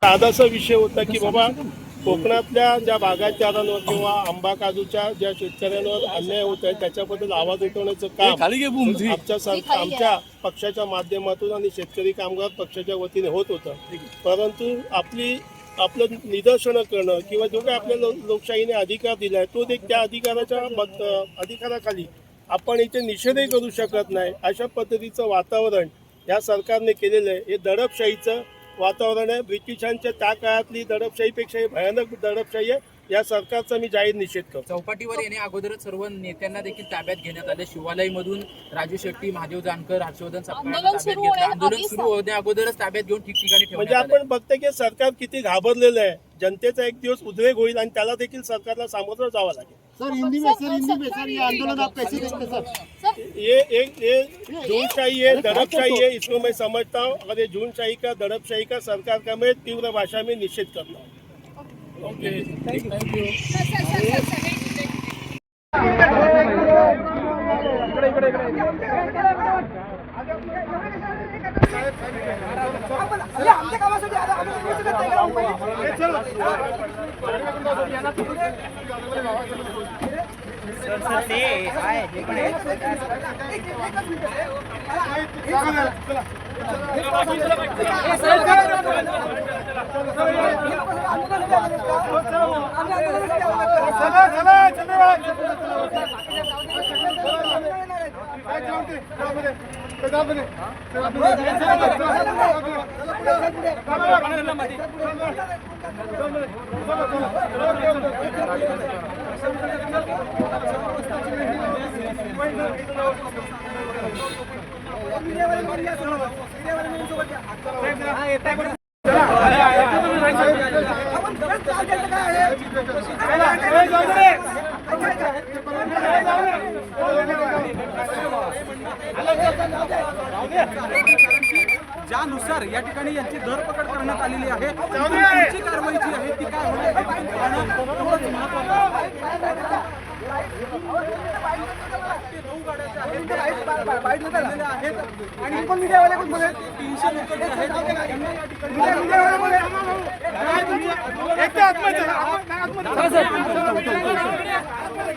साधासा विषय होता की बाबा कोकणातल्या ज्या बागायतदारांवर किंवा आंबा काजूच्या ज्या शेतकऱ्यांवर अन्याय होत आहे त्याच्याबद्दल आवाज उठवण्याचं काम आमच्या पक्षाच्या माध्यमातून आणि शेतकरी कामगार पक्षाच्या वतीने होत होतं. परंतु आपलं निदर्शनं करणं किंवा जो काही आपल्या लोकशाहीने अधिकार दिला आहे तो त्या अधिकाराखाली आपण इथे निषेधही करू शकत नाही. अशा पद्धतीचं वातावरण या सरकारने केलेलं आहे. हे दडपशाहीचं वातावरण आहे. ब्रिटिशांच्या त्या काळातली दडपशाहीपेक्षा भयानक दडपशाही आहे. या सरकारचा मी जाहीर निषेध करतो. चौपाटीवर येणे अगोदरच सर्व नेत्यांना देखील ताब्यात घेण्यात आले. शिवालयमधून राजू शेट्टी, महादेव जानकर, हर्षवर्धन आंदोलन सुरू होण्या अगोदरच ताब्यात घेऊन ठिकठिकाणी म्हणजे आपण बघतो की सरकार किती घाबरलेलं आहे. जनतेचा एक दिवस उद्रेक होईल आणि त्याला देखील सरकारला सामोरं जावं लागेल. सर हिंदी में ये आंदोलन आप कैसे देखते सर? ये जूनशाही है, दड़पशाही है, इसको मैं समझता हूँ. अगर ये जूनशाही का दड़पशाही का सरकार का मैं तीव्र भाषा में निषेध करता हूँ. Okay, thank you. ज्यानुसार या ठिकाणी यांची धरपकड करण्यात आलेली आहे पुढची कारवाई जी आहे ती काय होणार आणि पण मीडियावाले पण बोले 300 लोक जे आहेत